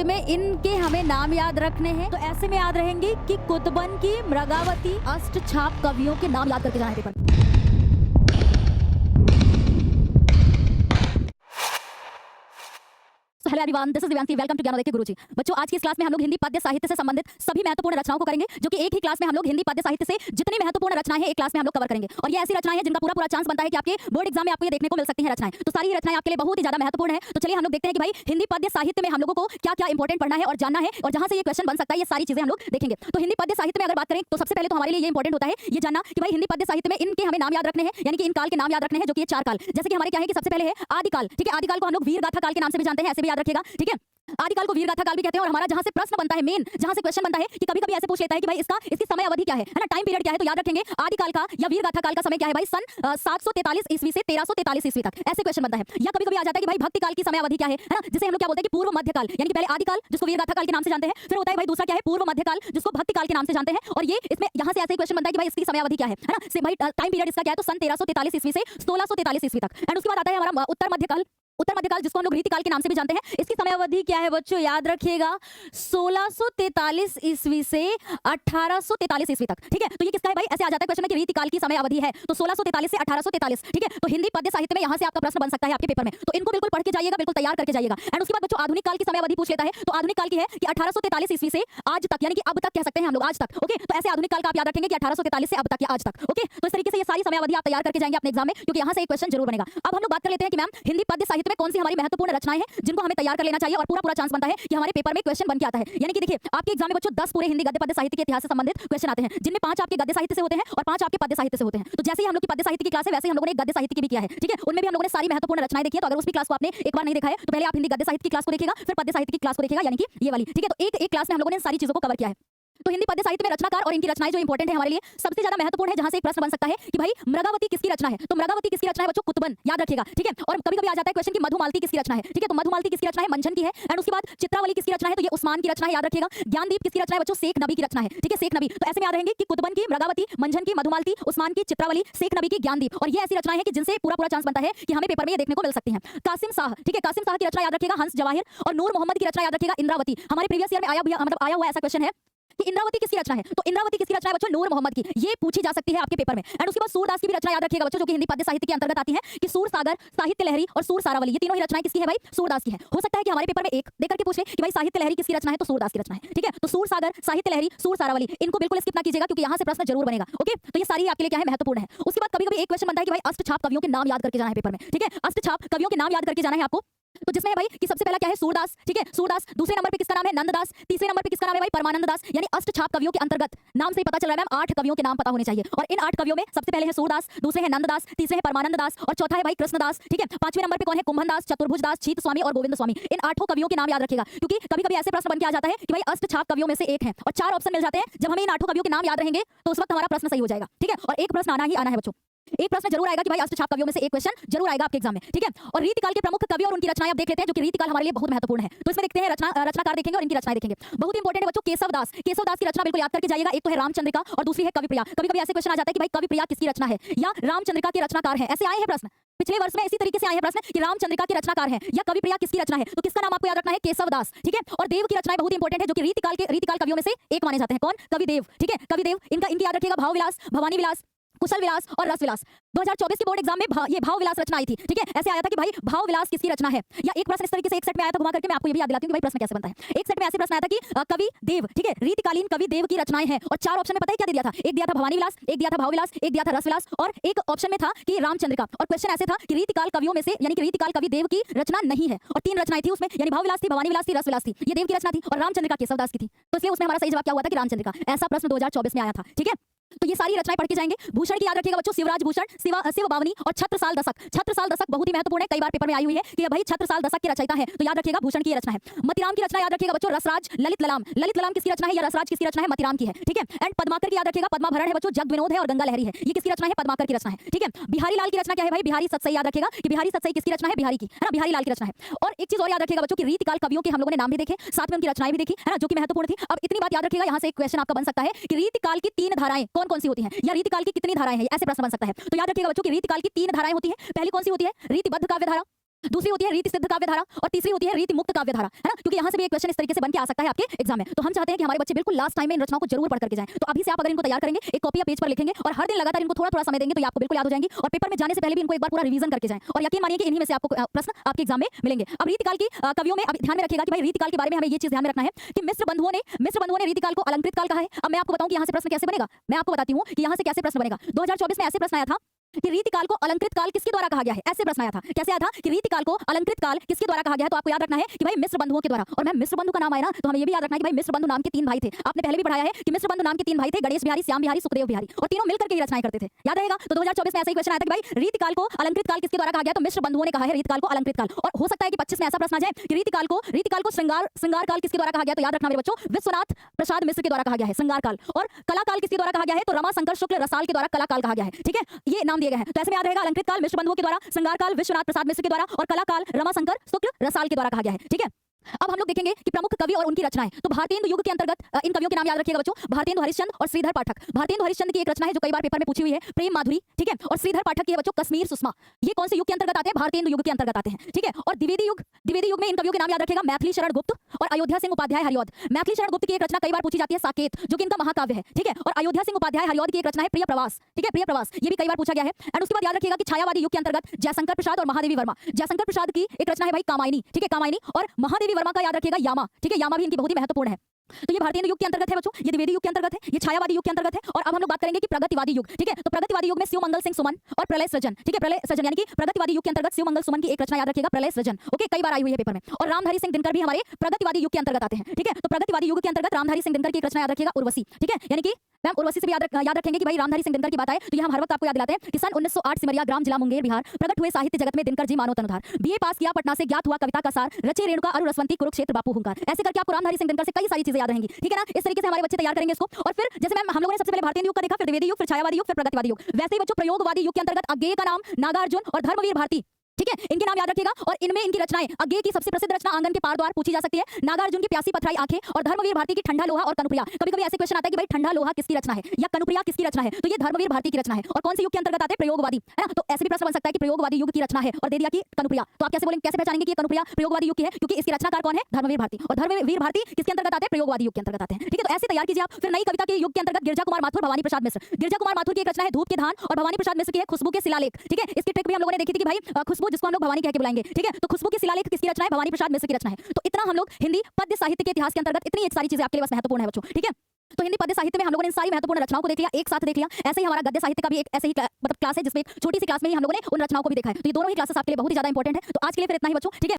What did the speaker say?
साहित्य में इनके हमें नाम याद रखने हैं, तो ऐसे में याद रहेंगे कि कुतुबन की, मृगावती, अष्टछाप कवियों के नाम याद करके जाना है paper. Hello everyone, this is Divyanshi, welcome to Gyanoday के गुरुजी। बच्चों, आज की इस क्लास में हम लोग हिंदी पद्य साहित्य से संबंधित सभी महत्वपूर्ण रचनाओं को करेंगे, जो कि एक ही क्लास में हम लोग हिंदी पद्य साहित्य से जितनी महत्वपूर्ण रचनाएं हैं एक क्लास में हम लोग कवर करेंगे। और ये ऐसी रचनाएं हैं जिनका पूरा चांस बनता है कि आपके बोर्ड एग्जाम में आपको ये देखने को मिल सकती हैं रचनाएं। तो सारी रचनाएं आपके लिए बहुत ही ज्यादा महत्वपूर्ण है। तो चलिए हम लोग देखते हैं कि भाई हिंदी पद्य साहित्य में हम लोगों को क्या क्या इंपॉर्टेंट पढ़ना है और जानना है, और जहां से ये क्वेश्चन बन सकता है, ये सारी चीजें हम लोग देखेंगे। तो हिंदी पद्य साहित्य में अगर बात करें तो सबसे पहले तो हमारे लिए ये इंपॉर्टेंट होता है ये जानना कि भाई हिंदी पद्य साहित्य में इनके हमें नाम याद रखने हैं, यानी कि इन काल के नाम याद रखने हैं, जो कि ये चार काल। जैसे कि हमारे क्या है कि सबसे पहले है आदिकाल। ठीक है, आदिकाल को हम लोग वीर गाथा काल के नाम से भी जानते हैं, ऐसे भी याद रखिएगा। ठीक है, आदिकाल को वीर गाथा काल भी कहते हैं। और हमारा जहां से प्रश्न बनता है, मेन जहां से क्वेश्चन बनता है कि कभी-कभी ऐसे पूछ लेता है कि भाई इसकी समय अवधि क्या है ना, टाइम पीरियड क्या है, तो याद रखेंगे आदिकाल का या वीर गाथा काल का समय क्या है भाई, सन 743 ईस्वी से 1343 ईस्वी तक, ऐसे क्वेश्चन बनता है। या कभी-कभी आ जाता है कि भाई भक्ति काल की समय अवधि क्या है ना, जिसे हम लोग क्या बोलते हैं कि पूर्व मध्यकाल, यानी कि पहले आदिकाल जिसको वीर गाथा काल के नाम से जानते हैं, फिर होता है भाई दूसरा क्या है पूर्व मध्यकाल जिसको भक्ति काल के नाम से जानते हैं। और ये इसमें यहां से ऐसे क्वेश्चन बनता है कि भाई इसकी समय अवधि क्या है ना, से भाई टाइम पीरियड इसका क्या है, तो सन 1343 ईस्वी से 1643 ईस्वी तक। एंड उसके बाद आता है हमारा उत्तर मध्यकाल। उत्तर मध्यकाल जिसको हम लोग रीतिकाल के नाम से भी जानते हैं, इसकी समय अवधि क्या है बच्चों, याद रखिएगा 1643 ईस्वी से 1843 ईस्वी तक। ठीक है, तो ये किसका है भाई, ऐसे आ जाता है क्वेश्चन में कि रीतिकाल की समय अवधि है, तो 1643 से 1843। ठीक है, तो हिंदी पद्य साहित्य में यहां से आपका प्रश्न बन सकता है आपके पेपर में, तो इनको बिल्कुल पढ़ के जाइएगा, बिल्कुल तैयार करके जाइएगा। एंड उसके बाद बच्चों आधुनिक काल की समय अवधि पूछ लेता है, तो आधुनिक काल की है कि 1843 ईस्वी से आज तक, यानी कि अब तक कह सकते हैं हम लोग, आज तक। ओके, तो ऐसे आधुनिक काल का आप याद रखेंगे कि 1843 से अब तक या आज तक। ओके, तो इस तरीके से ये सारी समय अवधि आप तैयार करके जाएंगे अपने एग्जाम में, क्योंकि यहां से एक क्वेश्चन जरूर बनेगा। अब हम लोग बात कर लेते हैं कि मैम हिंदी पद्य साहित्य में कौन सी हमारी महत्वपूर्ण रचनाएं हैं जिनको हमें तैयार कर लेना चाहिए और पूरा चांस बनता है कि हमारे पेपर में क्वेश्चन बन के आता है। यानी कि देखिए, आपके एग्जाम में बच्चों 10 पूरे हिंदी गद्य पद्य साहित्य के इतिहास से संबंधित क्वेश्चन आते हैं, जिनमें 5 आपके गद्य साहित्य से होते हैं और 5 आपके पद्य साहित्य से होते हैं। तो जैसे ही हम लोग की पद्य साहित्य की क्लास है, वैसे ही हम लोगों ने गद्य साहित्य की भी किया है। ठीक है, उनमें भी हम लोगों ने सारी महत्वपूर्ण रचनाएं देखी है। तो अगर उस भी क्लास को आपने एक बार नहीं देखा है, तो पहले आप हिंदी गद्य साहित्य की क्लास को देखिएगा, फिर पद्य साहित्य की क्लास को देखिएगा, यानी कि ये वाली। ठीक है, तो एक क्लास में हम लोगों ने सारी चीजों को कवर किया है। तो हिंदी पद्य साहित्य में रचनाकार और इनकी रचनाएं जो इंपॉर्टेंट है हमारे लिए, सबसे ज्यादा महत्वपूर्ण है, जहां से एक प्रश्न बन सकता है कि भाई मृगावती किसकी रचना है, तो मृगावती किसकी रचना है बच्चों, कुतुबन, याद रखिएगा। ठीक है, और कभी-कभी आ जाता है क्वेश्चन कि मधुमालती किसकी रचना है। ठीक है, तो मधुमालती किसकी रचना है, मंझन की है। एंड उसके बाद चित्रावली किसकी रचना है, तो ये उस्मान की रचना है, याद रखिएगा। ज्ञानदीप किसकी रचना है बच्चों, शेख नबी की रचना है। ठीक है, शेख नबी, तो ऐसे में याद रहेंगे कि कुतुबन की, मृगावती, मंझन की, मधुमालती, उस्मान की, चित्रावली, शेख नबी की, ज्ञानदीप। और ये ऐसी रचनाएं हैं कि जिनसे पूरा चांस बनता है कि हमें पेपर में ये देखने को मिल सकती हैं। कासिम शाह, ठीक है, कासिम शाह की रचना याद रखिएगा, हंस जवाहिर। और नूर मोहम्मद की रचना याद रखिएगा, इंद्रावती। हमारे प्रीवियस ईयर में आया हुआ ऐसा क्वेश्चन है कि इंद्रावती किसकी रचना है, तो इंद्रावती किसकी रचना है बच्चों, नूर मोहम्मद की। ये पूछी जा सकती है आपके पेपर में। एंड उसके बाद सूरदास की भी रचना याद रखिएगा बच्चों, जो कि हिंदी पद्य साहित्य के अंतर्गत आती है, कि सूर सागर, साहित्य लहरी और सूर सारावली, ये तीनों ही रचनाएं किसकी है भाई, सूरदास की है। हो सकता है कि हमारे पेपर में एक देकर के पूछे कि भाई साहित्य लहरी किसकी रचना है, तो सूरदास की रचना है। ठीक है, तो सूर सागर, साहित्य लहरी, सूर सारावली, इनको बिल्कुल स्किप ना कीजिएगा, क्योंकि यहां से प्रश्न जरूर बनेगा। ओके, तो ये सारी आपके लिए क्या है, महत्वपूर्ण है। उसके बाद कभी-कभी एक क्वेश्चन बनता है कि भाई अष्टछाप कवियों के नाम याद करके जाना है पेपर में। ठीक है, अष्टछाप कवियों के नाम याद करके जाना है आपको। तो जिसमें भाई कि सबसे पहला क्या है, सूरदास। ठीक है, सूरदास। दूसरे नंबर पे किसका नाम है, नंददास। तीसरे नंबर पे किसका नाम है भाई, परमानंद दास। यानी अष्टछाप कवियों के अंतर्गत नाम से ही पता चल रहा है मैम 8 कवियों के नाम पता होने चाहिए। और इन 8 कवियों में सबसे पहले है सूरदास, दूसरे है नंददास, तीसरे है परमानंद दास और चौथा है भाई कृष्णदास। ठीक है, 5वें नंबर पे कौन है, कुंभनदास, चतुर्भुज दास, छीत स्वामी और गोविंद स्वामी। इन 8 कवियों के नाम याद रखिएगा, क्योंकि कभी-कभी ऐसे प्रश्न बन के आ जाता है कि भाई अष्टछाप कवियों में से एक है और 4 ऑप्शन मिल जाते हैं। जब हमें इन 8 कवियों के नाम याद रहेंगे तो उस वक्त हमारा प्रश्न सही हो जाएगा। ठीक है, और एक प्रश्न आना ही आना है बच्चों, एक प्रश्न जरूर आएगा कि भाई अष्टछाप कवियों में से एक क्वेश्चन जरूर आएगा आपके एग्जाम में। ठीक है, और रीतिकाल के प्रमुख कवि और उनकी रचनाएं आप देख लेते हैं, जो कि रीतिकाल हमारे लिए बहुत महत्वपूर्ण है। तो इसमें देखते हैं रचनाकार देखेंगे और इनकी रचनाएं देखेंगे। बहुत इंपॉर्टेंट है बच्चों, केशवदास। केशवदास की रचना बिल्कुल याद करके जाइएगा। एक तो है रामचंद्रिका और दूसरी है कविप्रिया। कभी-कभी ऐसे क्वेश्चन आ जाता है कि भाई कविप्रिया किसकी रचना है या रामचंद्रिका के रचनाकार है, ऐसे आए हैं प्रश्न पिछले वर्ष में, इसी तरीके से आए हैं प्रश्न कि रामचंद्रिका के रचनाकार है या कविप्रिया किसकी रचना है, तो किसका नाम आपको याद रखना है, केशवदास। ठीक है, और देव की रचनाएं बहुत इंपॉर्टेंट है, जो कि रीतिकाल कवियों में से एक माने जाते हैं। कौन, कविदेव। ठीक है, कविदेव, इनकी याद रखिएगा, भाव विलास, भवानी विलास, कुशल विलास और रस विलास। 2024 के बोर्ड एग्जाम में ये भाव विलास रचना आई थी। ठीक है, ऐसे आया था कि भाई भाव विलास किसकी रचना है, या एक प्रश्न इस तरीके से एक सेट में आया था, घुमा करके मैं आपको ये भी याद दिलाती हूँ कि भाई प्रश्न कैसे बनता है। एक सेट में ऐसे प्रश्न आया था कि कवि देव, ठीक है, रीतिकालीन कवि देव की रचनाएं हैं, और 4 ऑप्शन में पता है क्या दे दिया था, एक दिया था भवानी विलास, एक दिया था भाव विलास, एक दिया था रस विलास और एक ऑप्शन में था कि रामचंद्रिका। और क्वेश्चन ऐसे था कि रीतिकाल कवियों में से, यानी कि रीतिकाल कवि देव की रचना नहीं है, और 3 रचनाएं थी उसमें, यानी भाव विलास थी, भवानी विलास थी, रस विलास थी, ये देव की रचना थी, और रामचंद्रिका केशवदास की थी। तो इसलिए उसमें हमारा सही जवाब क्या हुआ था कि रामचंद्रिका। ऐसा प्रश्न 2024 में आया था। ठीक है, तो ये सारी रचनाएं पढ़ के जाएंगे। भूषण की याद रखिएगा बच्चों, शिवराज भूषण, शिव बावनी और छत्रसाल दशक। छत्रसाल दशक बहुत ही महत्वपूर्ण है, कई बार पेपर में आई हुई है कि भाई छत्रसाल दशक के रचयिता है, तो याद रखिएगा भूषण की रचना है। मतिराम की रचना याद रखिएगा बच्चों, रसराज, ललित ललाम। ललित ललाम किसकी रचना है या रसराज किसकी रचना है, मतिराम की है। ठीक है, एंड पद्माकर की याद रखिएगा, पद्माभरण है बच्चों, जग विनोद है और गंगा लहरी है, ये किसकी रचना है, पद्माकर की रचना है। ठीक है, बिहारी लाल की रचना क्या है भाई, बिहारी सतसई। याद रखिएगा कि बिहारी सतसई किसकी रचना है, बिहारी की, है ना, बिहारी लाल की रचना है। और एक चीज और याद रखिएगा बच्चों कि रीतिकाल कवियों के हम लोगों ने नाम भी देखे, साथ में उनकी रचनाएं भी देखी, है ना, जो कि महत्वपूर्ण थी। अब इतनी बात याद रखिएगा, यहाँ से एक क्वेश्चन आपका बन सकता है कि रीतिकाल की 3 धाराएं कौन कौन सी होती हैं, या रीतिकाल की कितनी धाराएं हैं, ऐसे प्रश्न बन सकता है। तो याद रखिएगा बच्चों कि रीतिकाल की 3 धाराएं होती हैं। पहली कौन सी होती है, रीतिबद्ध काव्य धारा, दूसरी होती है रीति सिद्ध काव्य धारा और तीसरी होती है रीति मुक्त काव्य धारा, है ना? क्योंकि यहाँ से भी एक क्वेश्चन इस तरीके से बन के आ सकता है आपके एग्जाम में। तो हम चाहते हैं कि हमारे बच्चे बिल्कुल लास्ट टाइम में इन रचनाओं को जरूर पढ़ करके जाएं। तो अभी से आप अगर इनको तैयार करेंगे, एक कॉपी या पेज पर लिखेंगे और हर दिन लगातार इनको थोड़ा थोड़ा समय देंगे तो ये आपको बिल्कुल याद हो जाएंगी और पेपर में जाने से पहले भी इनको एक बार पूरा रिवीजन करके जाएं। और यकीन मानिए कि इन्हीं में से आपको प्रश्न आपके एग्जाम में मिलेंगे। अब रीतिकाल की कवियों में अब ध्यान में रखिएगा कि भाई रीतिकाल के बारे में हमें ये चीज ध्यान में रखना है कि मिस्र बंधुओं ने रीतिकाल को अलंकृत काल कहा है। अब मैं आपको बताऊं कि यहाँ से प्रश्न कैसे बनेगा, मैं आपको बताती हूँ कि यहाँ से कैसे प्रश्न बनेगा। 2024 में ऐसे प्रश्न आया था कि रीतिकाल को अलंकृत काल किसके द्वारा कहा गया है, ऐसे प्रश्न आया था। कैसे आया था कि रीतिकाल को अलंकृत काल किसके द्वारा कहा गया है, तो आपको याद रखना है कि भाई मिस्र बंधुओं के द्वारा। और मैं मिस्र बंधु का नाम आया ना तो हमें ये भी याद रखना है कि भाई मिस्र बंधु नाम के 3 भाई थे। आपने पहले भी पढ़ाया है कि मिस्र बंधु नाम के 3 भाई थे, गणेश बिहारी, श्याम बिहारी, सुखदेव बिहारी, और तीनों मिलकर के रचनाएं करते थे, याद रहेगा। तो 2024 में ऐसा ही क्वेश्चन आया था कि भाई रीतिकाल को अलंकृत काल किसके द्वारा कहा गया, तो मिस्र बंधुओं ने कहा है रीतिकाल को अलंकृत काल। और हो सकता है कि 25 में ऐसा प्रश्न आ जाए कि रीतिकाल को श्रृंगार काल किसके द्वारा कहा गया, तो याद रखना मेरे बच्चों विश्वनाथ प्रसाद मिश्र के द्वारा कहा गया है श्रृंगार काल। और कला काल किसके द्वारा कहा गया है, तो रमाशंकर शुक्ल रसाल के द्वारा कला काल कहा गया है, ठीक है, ये नाम दिए गए हैं। तो ऐसे में याद रहेगा अलंकृत काल मिश्र बंधुओं के द्वारा, श्रृंगार काल विश्वनाथ प्रसाद मिश्र के द्वारा और कला काल रमाशंकर शुक्ल रसाल के द्वारा कहा गया है, ठीक है। अब हम लोग देखेंगे कि प्रमुख कवि और उनकी रचनाएं। तो भारतेंदु युग के अंतर्गत इन कवियों के नाम याद रखिएगा बच्चों, भारतेंदु हरिश्चंद्र और श्रीधर पाठक। भारतेंदु हरिश्चंद्र की एक रचना है जो कई बार पेपर में पूछी हुई है, प्रेम माधुरी, ठीक है। और श्रीधर पाठक की है बच्चों कश्मीर सुषमा। ये कौन से युग के अंतर्गत आते हैं, भारतेंदु युग के अंतर्गत आते हैं, ठीक है। और द्विवेदी युग में इन कवियों के नाम याद रखिएगा, मैथिली शरण गुप्त और अयोध्या सिंह उपाध्याय हरिऔध। मैथिली शरण गुप्त की एक रचना कई बार पूछी जाती है साकेत, जो कि इनका महाकाव्य है, ठीक है। और अयोध्या सिंह उपाध्याय हरिऔध की एक रचना है प्रिय प्रवास, ठीक है, प्रिय प्रवास, ये भी कई बार पूछा गया है। एंड उसके बाद याद रखिएगा कि छायावादी युग के अंतर्गत जयशंकर प्रसाद और महादेवी वर्मा। जयशंकर प्रसाद की एक रचना है भाई कामायनी, ठीक है, कामायनी। और महादेवी वर्मा का याद रखिएगा यामा, ठीक है, यामा भी इनकी बहुत ही महत्वपूर्ण है। तो ये भारतेंदु युग के अंतर्गत है बच्चों, ये द्विवेदी युग के अंतर्गत है, ये छायावादी युग के अंतर्गत है। और अब हम लोग बात करेंगे कि प्रगतिवादी युग, ठीक है। तो प्रगतिवादी युग में शिवमंगल सिंह सुमन और प्रलय सृजन, ठीक है, प्रलय सृजन, यानी कि प्रगतिवादी युग के अंतर्गत शिवमंगल सुमन की एक रचना याद रखिएगा प्रलय सृजन, ओके, कई बार आई हुई है पेपर में। और रामधारी सिंह दिनकर भी हमारे प्रगतिवादी युग के अंतर्गत आते हैं, ठीक है। तो प्रगतिवादी युग के अंतर्गत रामधारी सिंह दिनकर की एक रचना याद रखिएगा उर्वशी, ठीक है, यानी कि मैम उर्वशी से भी याद रखेंगे कि भाई रामधारी सिंह दिनकर की बात आए तो ये हम हर वक्त आपको याद दिलाते हैं कि सन 1908 सिमरिया ग्राम जिला मुंगेर बिहार प्रकट हुए साहित्य जगत में दिनकर जी मानो तनुधार। बीए पास किया पटना से, ज्ञात हुआ कविता का सार, रचे रेणुका अरु रसवंती कुरुक्षेत्र बापू हुंकार। ऐसे करके आपको रामधारी सिंह दिनकर से कई सारी चीजें याद रहेंगी, ठीक है ना। इस तरीके से हमारे बच्चे तैयार करेंगे इसको। और फिर जैसे मैम हम लोगों ने सबसे पहले भारतेंदु युग का देखा, फिर द्विवेदी युग, फिर छायावादी युग, फिर प्रगतिवादी युग। वैसे ही बच्चों प्रयोगवादी युग के अंतर्गत अज्ञेय का नाम नागार्जुन और धर्मवीर भारती, ठीक है, इनके नाम याद रखिएगा। और इनमें इनकी रचनाएं, अज्ञेय की सबसे प्रसिद्ध रचना आंगन के पार द्वार पूछी जा सकती है, नागार्जुन की प्यासी पथराई आंखें और धर्मवीर भारती की ठंडा लोहा और कनुप्रिया। कभी-कभी ऐसे क्वेश्चन आता है कि भाई ठंडा लोहा किसकी रचना है या कनुप्रिया किसकी रचना है, तो ये धर्मवीर भारती की रचना है। और कौन से युग के अंतर्गत आते हैं, प्रयोगवादी, है ना। तो ऐसे भी प्रश्न बन सकता है कि प्रयोगवादी युग की रचना है और दे दिया कि कनुप्रिया, तो आप कैसे बोलेंगे, कैसे पहचानेंगे कि ये कनुप्रिया प्रयोगवादी युग की है, क्योंकि इसकी रचनाकार कौन है, धर्मवीर भारती। और धर्मवीर भारती किसके अंतर्गत आते हैं, प्रयोगवादी युग के अंतर्गत आते हैं, ठीक है। तो ऐसे तैयार कीजिए आप। फिर नई कविता के युग के अंतर्गत गिरजा कुमार माथुर, भवानी प्रसाद मिश्र। गिरजा कुमार माथुर की एक रचना है धूप के धान और भवानी प्रसाद मिश्र की है खुशबू के शिलालेख, ठीक है। इसकी ट्रिक भी हम लोगों ने देखी थी कि भाई खुशबू जिसको हम लोग भवानी कह के बुलाएंगे, ठीक है। तो खुशबू की शिलालेख किसकी रचना है, भवानी प्रसाद मिश्र की रचना है। तो इतना हम लोग हिंदी पद्य साहित्य के इतिहास के अंतर्गत इतनी एक सारी चीजें आपके लिए बस महत्वपूर्ण है बच्चों, ठीक है। तो हिंदी पद्य साहित्य में हम लोगों ने इन सारी महत्वपूर्ण रचनाओं को देख लिया, एक साथ देख लिया। ऐसे ही हमारा गद्य साहित्य का भी एक ऐसे ही मतलब क्लास है जिसमें एक छोटी सी क्लास में ही हम लोगों ने उन रचनाओं को भी देखा है। तो ये दोनों ही क्लासेस आपके लिए बहुत ही ज्यादा इंपॉर्टेंट है। तो आज के लिए फिर इतना ही बच्चों, ठीक है।